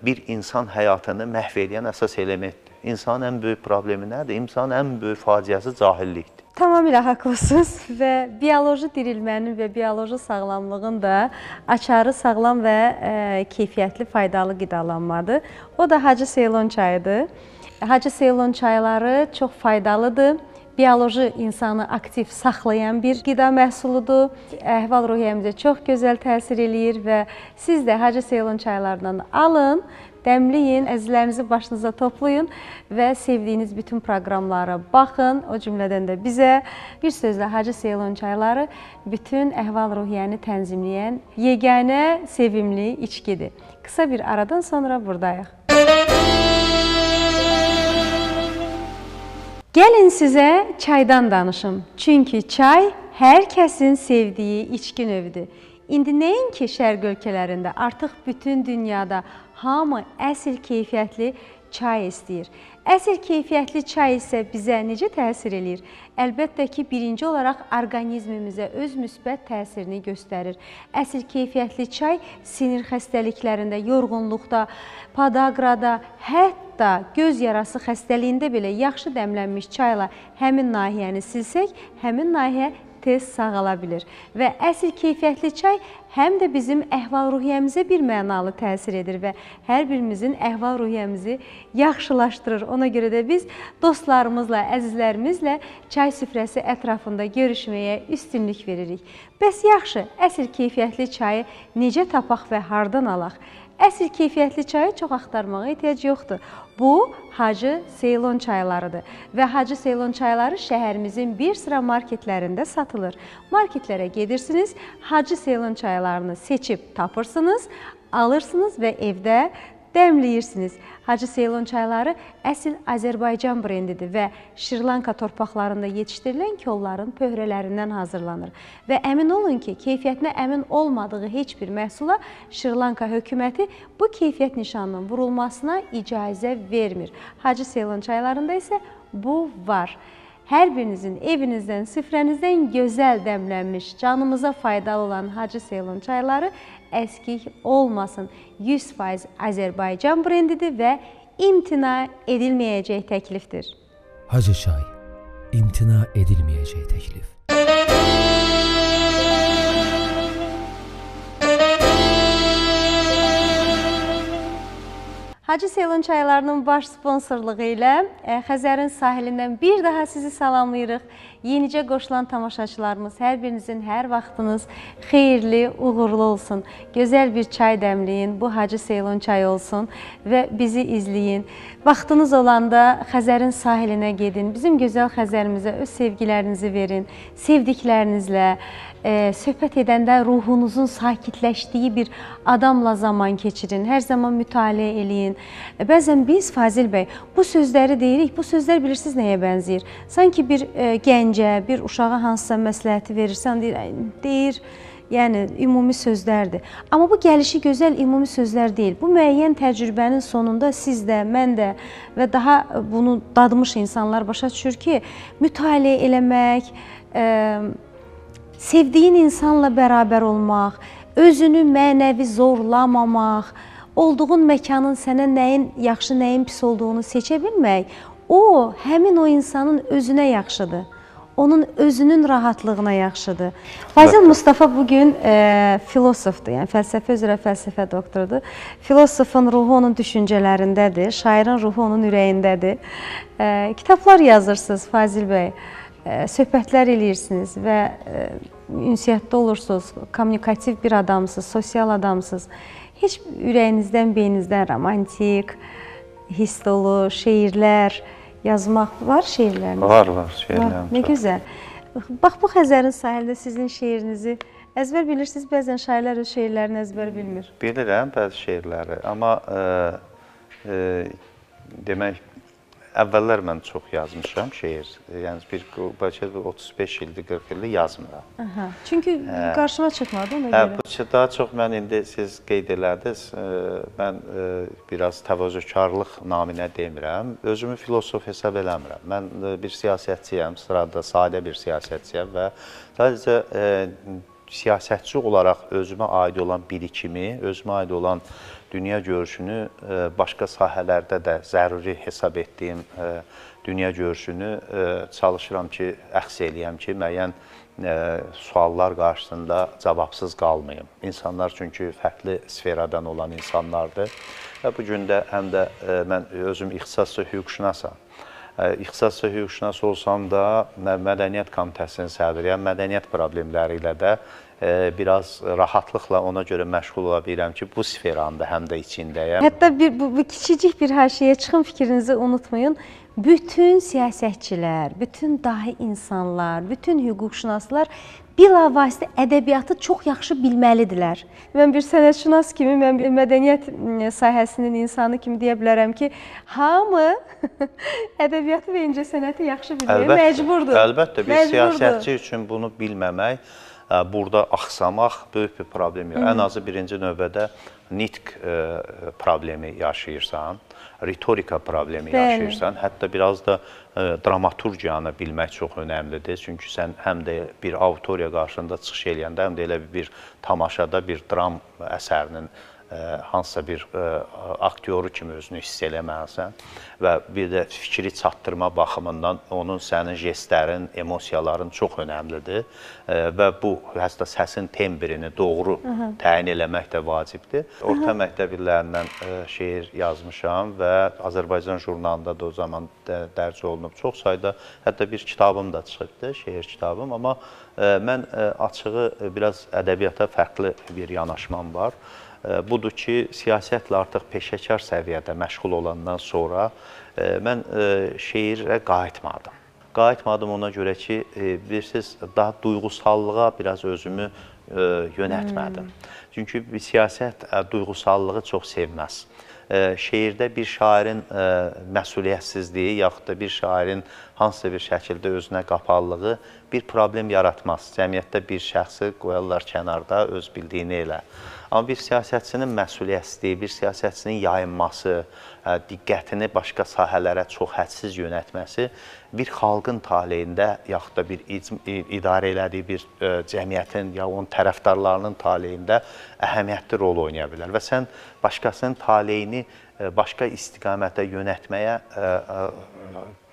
bir insan həyatını məhv edən əsas elementdir. İnsanın ən böyük problemi nədir? İnsanın ən böyük faciəsi cahillikdir. Tamamilə haqlısınız və bioloji dirilmənin və bioloji sağlamlığın da açarı sağlam və keyfiyyətli, faydalı qidalanmadır. O da Hacı Seylon çayıdır. Hacı Seylon çayları çox faydalıdır. bioloji insanı aktiv saxlayan bir qida məhsuludur. Əhval-ruhiyyəmizə çox gözəl təsir eləyir və siz də Hacı Seylon çaylarından alın, dəmləyin, əzizlərinizi başınıza toplayın və sevdiyiniz bütün proqramlara baxın. O cümlədən də bizə bir sözlə Hacı Seylon çayları bütün əhval-ruhiyyəni tənzimləyən yeganə sevimli içkidir. Qısa bir aradan sonra buradayıq. Gəlin sizə çaydan danışım. Çünki çay hər kəsin sevdiyi içki növüdür. İndi nəinki şərq ölkələrində, artıq bütün dünyada hamı əsl keyfiyyətli çay istəyir. Əsl keyfiyyətli çay isə bizə necə təsir eləyir? Əlbəttə ki, birinci olaraq orqanizmimizə öz müsbət təsirini göstərir. Əsl keyfiyyətli çay sinir xəstəliklərində, yorğunluqda, podaqrada, hətta göz yarası xəstəliyində belə yaxşı dəmlənmiş çayla həmin nahiyəni silsək, həmin nahiyə tez sağala bilir. Və əsl keyfiyyətli çay həm də bizim əhval-ruhiyyəmizə bir mənalı təsir edir və hər birimizin əhval-ruhiyyəmizi yaxşılaşdırır. Ona görə də biz dostlarımızla, əzizlərimizlə çay süfrəsi ətrafında görüşməyə üstünlük veririk. Bəs yaxşı, əsl keyfiyyətli çayı necə tapaq və hardan alaq? Əsl keyfiyyətli çayı çox axtarmağa ehtiyac yoxdur. Bu, Hacı Seylon çaylarıdır və Hacı Seylon çayları şəhərimizin bir sıra marketlərində satılır. Marketlərə gedirsiniz, Hacı Seylon çaylarını seçib tapırsınız, alırsınız və evdə dəmləyirsiniz. Hacı Seylon çayları əsl Azərbaycan brendidir və Şri-Lanka torpaqlarında yetişdirilən kolların pöhrələrindən hazırlanır. Və əmin olun ki, keyfiyyətinə əmin olmadığı heç bir məhsula Şri-Lanka hökuməti bu keyfiyyət nişanının vurulmasına icazə vermir. Hacı Seylon çaylarında isə bu var. Hər birinizin evinizdən, süfrənizdən gözəl dəmlənmiş, canımıza faydalı olan Hacı Seylon çayları əskik olmasın. 100% Azərbaycan brendidir və imtina edilməyəcək təklifdir. Hacı çay, imtina edilməyəcək təklif. Hacı Seylon çaylarının baş sponsorluğu ilə Xəzərin sahilindən bir daha sizi salamlayırıq. Yenicə qoşulan tamaşaçılarımız, hər birinizin hər vaxtınız xeyirli, uğurlu olsun. Gözəl bir çay dəmləyin, bu Hacı Seylon çayı olsun və bizi izləyin. Vaxtınız olanda Xəzərin sahilinə gedin, bizim gözəl Xəzərimizə öz sevgilərinizi verin, sevdiklərinizlə, söhbət edəndə ruhunuzun sakitləşdiyi bir adamla zaman keçirin, hər zaman mütaliə eləyin. Bəzən biz, Fazil bəy, bu sözləri deyirik, bu sözlər bilirsiniz nəyə bənzəyir? Sanki bir gəncə, bir uşağa hansısa məsləhəti verirsən, deyir, yəni ümumi sözlərdir. Amma bu gəlişi gözəl ümumi sözlər deyil. Bu müəyyən təcrübənin sonunda siz də, mən də və daha bunu dadmış insanlar başa düşür ki, mütaliə eləmək, sevdiyin insanla bərabər olmaq, özünü mənəvi zorlamamaq, olduğun məkanın sənə nəyin yaxşı, nəyin pis olduğunu seçə bilmək, o, həmin o insanın özünə yaxşıdır. Onun özünün rahatlığına yaxşıdır. Fazil Mustafa bugün filosofdur, yəni fəlsəfə üzrə fəlsəfə doktorudur. Filosofun ruhu onun düşüncələrindədir, şairin ruhu onun ürəyindədir. Kitablar yazırsınız Fazil bəy, söhbətlər eləyirsiniz və ünsiyyətdə olursunuz, kommunikativ bir adamsınız, sosial adamsınız. Heç ürəyinizdən, beyninizdən romantik, hiss dolu, şeirlər yazmaq var şeirləriniz? Var şeirlərim. Var, nə gözəl. Bax, bu Xəzərin sahildə sizin şeirinizi əzbər bilirsiniz, bəzən şairlər öz şeirlərini əzbər bilmir. Bilirəm bəzi şeirləri, amma demək, əvvəllər mən çox yazmışam şeir. Yəni, bəlkə 35 ildir, 40 ildir yazmıram. Çünki qarşıma çıxmadı ona görə. Daha çox mən indi siz qeyd elədiniz, mən biraz təvazökarlıq naminə demirəm. Özümü filosof hesab eləmirəm. Mən bir siyasətçiyəm, sırada sadə bir siyasətçiyəm və sadəcə siyasətçi olaraq özümə aid olan birikimi, özümə aid olan dünya görüşünü başqa sahələrdə də zəruri hesab etdiyim dünya görüşünü çalışıram ki, əks eləyəm ki, müəyyən suallar qarşısında cavabsız qalmayım. İnsanlar çünki fərqli sferadan olan insanlardır və bu gün də həm də mən özüm ixtisaslı hüquqşünasam İxtisasca hüquqşünas olsam da mədəniyyət komitəsinin sədriyəm. Mədəniyyət problemləri ilə də biraz rahatlıqla ona görə məşğul ola bilirəm ki, bu sferanın da həm də içindəyəm. Hətta bu kiçicik bir haşiyə çıxın, fikrinizi unutmayın. Bütün siyasətçilər, bütün dahi insanlar, bütün hüquqşünaslar bilavasitə ədəbiyyatı çox yaxşı bilməlidirlər. Mən bir sənətşünas kimi, mən bir mədəniyyət sahəsinin insanı kimi deyə bilərəm ki, hamı ədəbiyyatı və incəsənəti yaxşı bilməyə məcburdur. Əlbəttə, bir siyasətçi üçün bunu bilməmək, burada axsamaq böyük bir problem yox. Ən azı birinci növbədə nitq problemi yaşayırsan, ritorika problemi yaşayırsan, hətta biraz da dramaturgiyanı bilmək çox önəmlidir. Çünki sən həm də bir auditoriya qarşısında çıxış eləyəndə, həm də elə bir tamaşada bir dram əsərinin hansısa bir aktyoru kimi özünü hiss eləməlisən və bir də fikri çatdırma baxımından onun sənin jestlərin, emosiyaların çox önəmlidir və bu hətta səsin tembrini doğru təyin eləmək də vacibdir. Orta məktəb illərindən şeir yazmışam və Azərbaycan jurnalında da o zaman dərc olunub. Çox sayda, hətta bir kitabım da çıxıbdır, şeir kitabım, amma mən açığı biraz ədəbiyyata fərqli bir yanaşmam var. Budur ki, siyasətlə artıq peşəkar səviyyədə məşğul olandan sonra mən şeirə qayıtmadım. Qayıtmadım ona görə ki, bilirsiniz, daha duyğusallığa biraz özümü yönətmədim. Çünki siyasət duyğusallığı çox sevməz. Şeirdə bir şairin məsuliyyətsizliyi yaxud da bir şairin hansısa bir şəkildə özünə qapalığı bir problem yaratmaz. Cəmiyyətdə bir şəxsi qoyarlar kənarda, öz bildiyini elə. Amma bir siyasətçinin məsuliyyətsizliyi, bir siyasətçinin yayınması, diqqətini başqa sahələrə çox hədsiz yönətməsi bir xalqın taleyində, yaxud da bir idarə elədiyi bir cəmiyyətin, ya onun tərəfdarlarının taleyində əhəmiyyətli rol oynaya bilər. Və sən başqasının taleyini başqa istiqamətə yönətməyə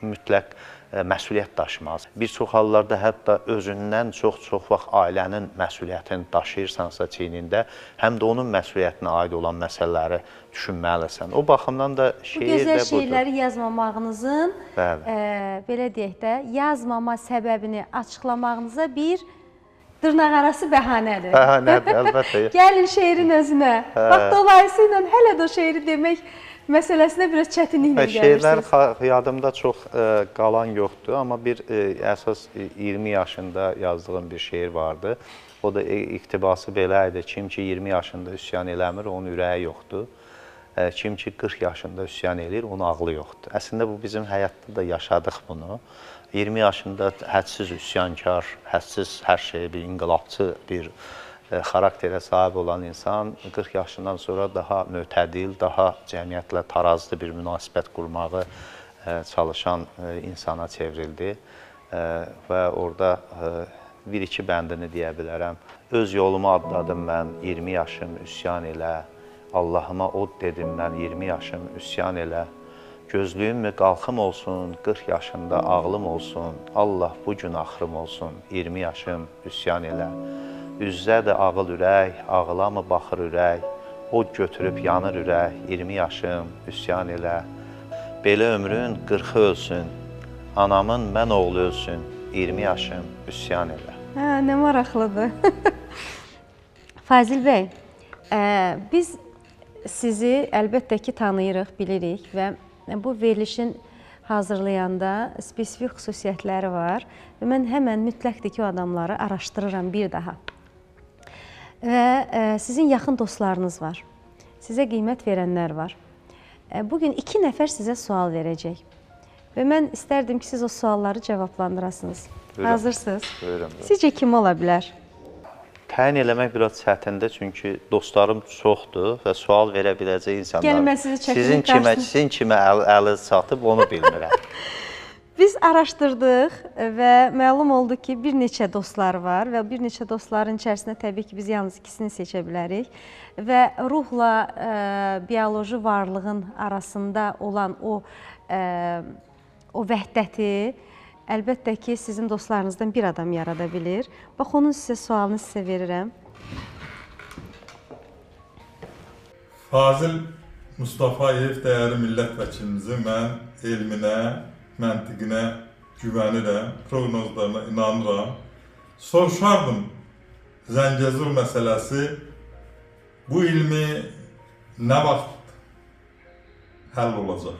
mütləq məsuliyyət daşımaz. Bir çox hallarda hətta özündən çox vaxt ailənin məsuliyyətini daşıyırsansa çiynində, həm də onun məsuliyyətinə aid olan məsələləri düşünməlisən. O baxımdan da şeir bu gözəl şeirləri yazmamağınızın, belə deyək də, yazmama səbəbini açıqlamağınıza bir dırnaqarası bəhanədir. Bəhanədir, əlbəttə. Gəlin şeirin özünə. Bax, dolayısıyla hələ də o şeiri demək məsələsinə biraz çətinliklə gəlirsiniz. Şeirlər yadımda çox qalan yoxdur, amma bir əsas 20 yaşında yazdığım bir şeir vardı. O da iqtibası belə idi, kim ki 20 yaşında üsyan eləmir, onun ürəyi yoxdur. Kim ki 40 yaşında üsyan eləyir, onun ağlı yoxdur. Əslində bu bizim həyatda da yaşadıq bunu. 20 yaşında hədsiz üsyankar, hədsiz hər şeyə bir inqilabçı bir xarakterə sahib olan insan 40 yaşından sonra daha mötədil, daha cəmiyyətlə tarazlı bir münasibət qurmağı çalışan insana çevrildi və orada bir-iki bəndini deyə bilərəm. Öz yolumu adladım mən 20 yaşım üsyan elə, Allahıma od dedim mən 20 yaşım üsyan elə. Gözlüyüm mü qalxım olsun, 40 yaşında ağlım olsun, Allah bu gün axırım olsun, 20 yaşım üsyan elə. Üzzədir ağıl ürək, ağıla mı baxır ürək, od götürüb yanır ürək, 20 yaşım üsyan elə. Belə ömrün 40-ı ölsün, anamın mən oğlu ölsün, 20 yaşım üsyan elə. Nə maraqlıdır. Fazil bəy, biz sizi əlbəttə ki tanıyırıq, bilirik və bu verilişin hazırlayanda spesifik xüsusiyyətləri var və mən həmən mütləqdir ki, o adamları araşdırıram bir daha. Və sizin yaxın dostlarınız var, sizə qiymət verənlər var. Bugün 2 nəfər sizə sual verəcək və mən istərdim ki, siz o sualları cavablandırasınız. Hazırsınız? Buyurun. Sizcə kim ola bilər? Təyin eləmək biraz çətindir, çünki dostlarım çoxdur və sual verə biləcək insanlar. Gəlin, mən sizi çəkinlik qarşısında. Sizin kimə əli çatıb, onu bilmirəm. Biz araşdırdıq və məlum oldu ki, bir neçə dostlar var və bir neçə dostların içərisində təbii ki, biz yalnız ikisini seçə bilərik. Və ruhla bioloji varlığın arasında olan o vəhdəti əlbəttə ki, sizin dostlarınızdan bir adam yarada bilir. Bax, onun sizə sualını sizə verirəm. Fazil Mustafayev dəyərli millət vəkilimizi mən elminə, məntiqinə güvənirəm, proqnozlarına inanıram. Soruşardım, Zəngəzur məsələsi bu ilmi nə vaxt həll olacaq?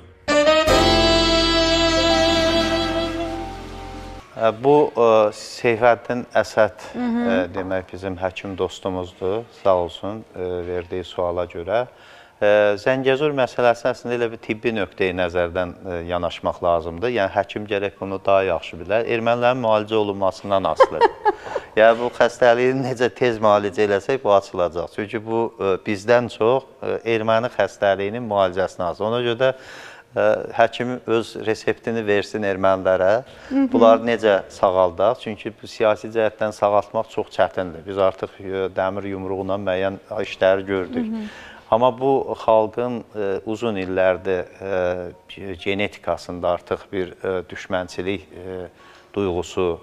Bu Seyfəddin Əsəd demək bizim həkim dostumuzdur, sağ olsun verdiyi suala görə. Zəngəzur məsələsi əslində elə bir tibbi nöqteyi nəzərdən yanaşmaq lazımdır. Yəni, həkim gərək bunu daha yaxşı bilər. Ermənilərin müalicə olunmasından asılıdır. Yəni, bu xəstəliyi necə tez müalicə eləsək, bu açılacaq. Çünki bu, bizdən çox erməni xəstəliyinin müalicəsini asılır. Ona görə də həkim öz reseptini versin ermənilərə. Bunları necə sağaldaq? Çünki bu siyasi cəhətdən sağaltmaq çox çətindir. Biz artıq dəmir yumruğuna müəyyən işləri gördük. Amma bu xalqın uzun illərdir genetikasında artıq bir düşmənçilik duyğusu,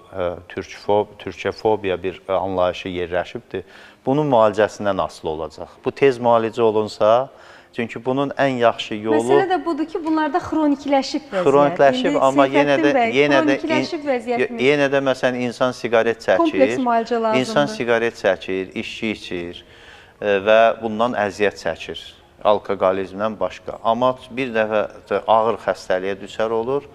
türkçəfobiya bir anlayışı yerləşibdir. Bunun müalicəsindən asılı olacaq. Bu tez müalicə olunsa, çünki bunun ən yaxşı yolu... Məsələ də budur ki, bunlarda xronikləşib vəziyyət. Xronikləşib, amma yenə də məsələn, insan siqaret çəkir, kompleks müalicə lazımdır. İnsan siqaret çəkir, içki içir və bundan əziyyət çəkir, alkoqolizmdən başqa. Amma bir dəfə ağır xəstəliyə düşər olur,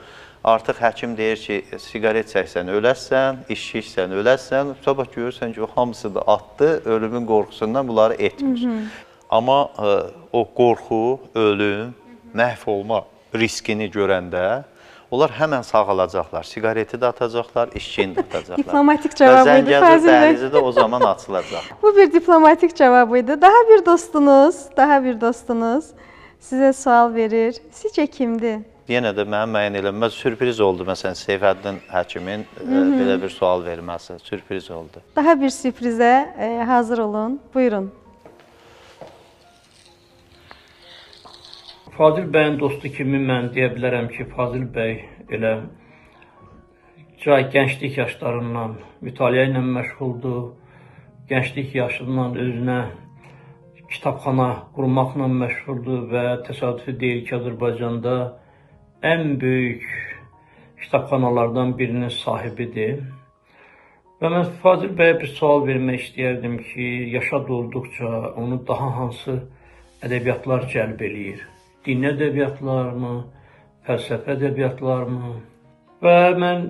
artıq həkim deyir ki, siqaret çəksən öləsən, içki içsən öləsən, sabah görürsən ki, o hamısı da atdı, ölümün qorxusundan bunları etmir. Amma o qorxu, ölüm, məhv olma riskini görəndə onlar həmən sağalacaqlar, siqareti də atacaqlar, içkini də atacaqlar. Diplomatik cavabıydı Fazil bəy. Zəngəzur dəhlizi də o zaman açılacaq. Bu bir diplomatik cavabıydı. Daha bir dostunuz sizə sual verir. Sizcə kimdir? Yenə də mənim müəyyən eləməz, sürpriz oldu. Məsələn, Seyfəddin həkimin belə bir sual verməsi, sürpriz oldu. Daha bir sürprizə hazır olun. Buyurun. Fazil bəyin dostu kimi mən deyə bilərəm ki, Fazil bəy elə gənclik yaşlarından mütaliə ilə məşğuldur, gənclik yaşından özünə kitabxana qurmaqla məşğuldur və təsadüfi deyil ki, Azərbaycanda ən böyük kitabxanalardan birinin sahibidir. Və mən Fazil bəyə bir sual vermək istəyərdim ki, yaşad olduqca onu daha hansı ədəbiyyatlar cəlb eləyir? Dini ədəbiyyatlarmı, fəlsəfə ədəbiyyatlarmı? Və mən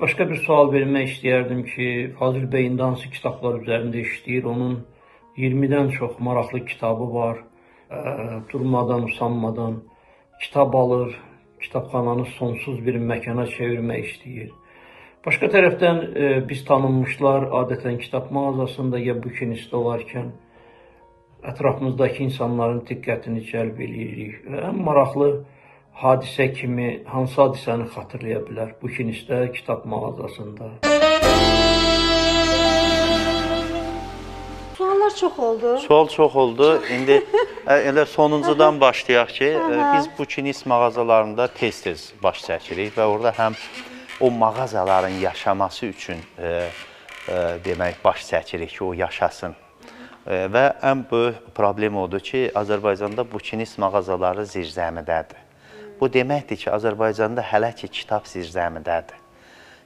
başqa bir sual vermək istəyərdim ki, Fazil bəy indi hansı kitablar üzərində işləyir? Onun 20-dən çox maraqlı kitabı var. Durmadan, usanmadan kitab alır, kitabxananı sonsuz bir məkana çevirmək istəyir. Başqa tərəfdən biz tanınmışlar adətən kitab mağazasında ya bukinistdə olarkən ətrafımızdakı insanların diqqətini cəlb edirik. Ən maraqlı hadisə kimi hansı hadisəni xatırlaya bilər bukinistdə, kitab mağazasında? Suallar çox oldu. Sual çox oldu. İndi elə sonuncudan başlayaq ki, biz bukinist mağazalarında tez-tez baş çəkirik və orada həm o mağazaların yaşaması üçün demək baş çəkirik ki, o yaşasın. Və ən böyük problem odur ki, Azərbaycanda bukinist mağazaları zirzəmidədir. Bu deməkdir ki, Azərbaycanda hələ ki, kitab zirzəmidədir.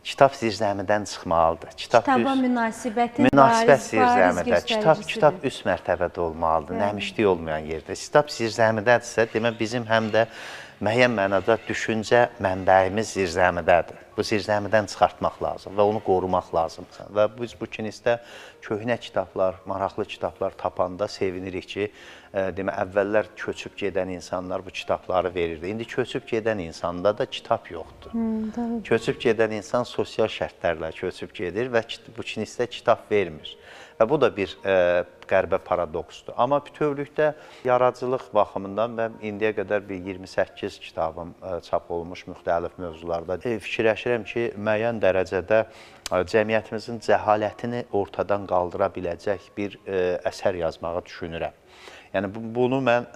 Kitab zirzəmidən çıxmalıdır. Kitaba münasibətin bariz göstəricisidir. Kitab üst mərtəbədə olmalıdır, nəmişlik olmayan yerdə. Kitab zirzəmidədirsə, demək bizim həm də müəyyən mənada düşüncə mənbəyimiz zirzəmidədir. Bu zirzəmidən çıxartmaq lazım və onu qorumaq lazımdır. Və biz bukinistdə köhnə kitablar, maraqlı kitablar tapanda sevinirik ki, demək, əvvəllər köçüb gedən insanlar bu kitabları verirdi. İndi köçüb gedən insanda da kitab yoxdur. Köçüb gedən insan sosial şərtlərlə köçüb gedir və bukinistdə kitab vermir. Və bu da bir qərbə paradoksdur. Amma bütövlükdə yaradıcılıq baxımından mən indiyə qədər bir 28 kitabım çap olmuş müxtəlif mövzularda. Fikirləşirəm ki, müəyyən dərəcədə cəmiyyətimizin cəhalətini ortadan qaldıra biləcək bir əsər yazmağı düşünürəm. Yəni, bunu mən,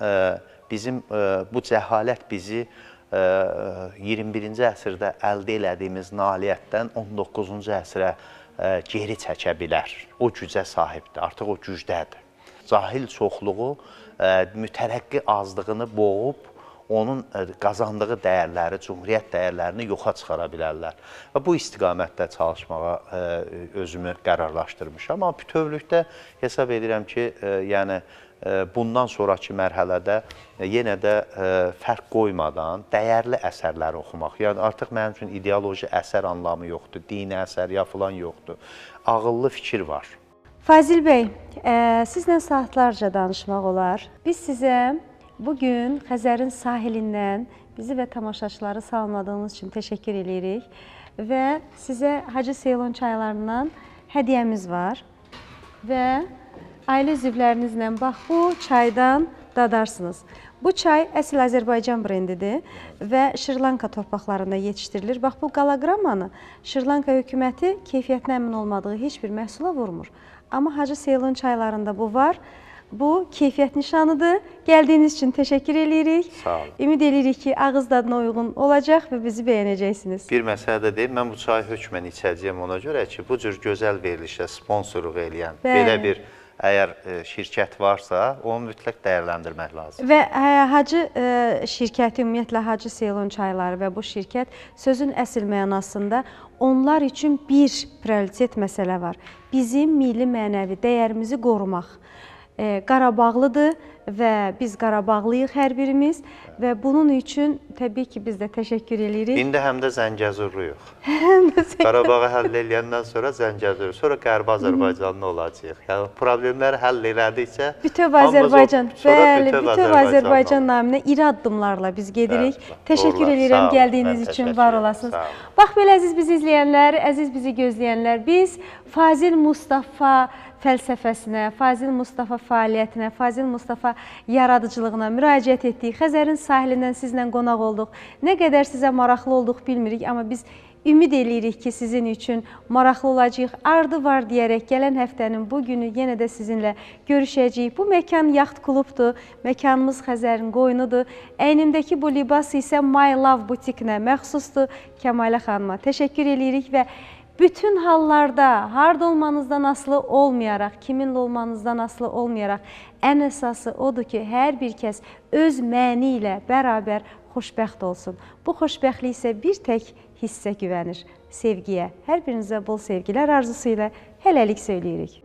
bizim bu cəhalət bizi 21-ci əsrdə əldə elədiyimiz nailiyyətdən 19-cu əsrə geri çəkə bilər. O gücə sahibdir, artıq o gücdədir. Cahil çoxluğu mütərəqqi azlığını boğub, onun qazandığı dəyərləri, cümhuriyyət dəyərlərini yoxa çıxara bilərlər. Və bu istiqamətdə çalışmağa özümü qərarlaşdırmışam. Amma bütövlükdə hesab edirəm ki, yəni bundan sonraki mərhələdə yenə də fərq qoymadan dəyərli əsərləri oxumaq. Yəni artıq mənim üçün ideoloji əsər anlamı yoxdur, dini əsər ya filan yoxdur. Ağıllı fikir var. Fazil bəy, sizlə saatlarca danışmaq olar. Biz sizə bugün Xəzərin sahilindən bizi və tamaşaçıları salamladığınız üçün təşəkkür edirik və sizə Hacı Seylon çaylarından hədiyyəmiz var və ailə üzvlərinizlə bax bu çaydan dadarsınız. Bu çay əsl Azərbaycan brendidir və Şri-Lanka torpaqlarında yetişdirilir. Bax bu qalagramanı Şri-Lanka hökuməti keyfiyyətinə əmin olmadığı heç bir məhsula vurmur. Amma Hacı Seylon çaylarında bu var. Bu keyfiyyət nişanıdır. Gəldiyiniz üçün təşəkkür edirik. Sağ olun. Ümid edirik ki, ağız dadına uyğun olacaq və bizi bəyənəcəksiniz. Bir məsələ də deyim, mən bu çayı hökmən içəcəyəm ona görə ki, bu cür gözəl verilişə sponsorluq eləyən belə bir əgər şirkət varsa, onu mütləq dəyərləndirmək lazımdır. Və Hacı şirkəti, ümumiyyətlə Hacı Seylon çayları və bu şirkət sözün əsl mənasında onlar üçün bir prioritet məsələ var. Bizim milli mənəvi dəyərimizi qorumaq. Qarabağlıdır və biz Qarabağlıyıq hər birimiz və bunun üçün təbii ki, biz də təşəkkür edirik. İndi həm də Zəngəzurluyuq. Qarabağı həll eləyəndən sonra Zəngəzur, sonra Qərbi Azərbaycanlı olacaq. Yəni problemləri həll elədikcə bütöv Azərbaycan, bəli, bütöv Azərbaycan naminə iri addımlarla biz gedirik. Təşəkkür edirəm gəldiyiniz üçün, var olasınız. Bax belə əziz bizi izləyənlər, əziz bizi gözləyənlər, biz Fazil Mustafa fəlsəfəsinə, Fazil Mustafa fəaliyyətinə, Fazil Mustafa yaradıcılığına müraciət etdik. Xəzərin sahilindən sizlə qonaq olduq. Nə qədər sizə maraqlı olduq bilmirik, amma biz ümid edirik ki, sizin üçün maraqlı olacaq. Ardı var deyərək gələn həftənin bu günü yenə də sizinlə görüşəcəyik. Bu məkan yaxt klubdur, məkanımız Xəzərin qoyunudur. Əynimdəki bu libas isə My Love butikinə məxsusdur. Kəmalə xanıma təşəkkür edirik və bütün hallarda, harda olmanızdan asılı olmayaraq, kiminlə olmanızdan asılı olmayaraq, ən əsası odur ki, hər bir kəs öz məni ilə bərabər xoşbəxt olsun. Bu xoşbəxtlik isə bir tək hissə güvənir, sevgiyə. Hər birinizə bol sevgilər arzusu ilə hələlik söyləyirik.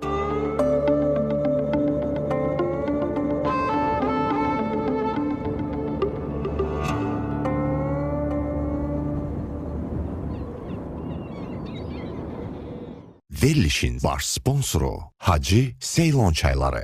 Verilişin baş sponsoru Hacı Seylon çayları.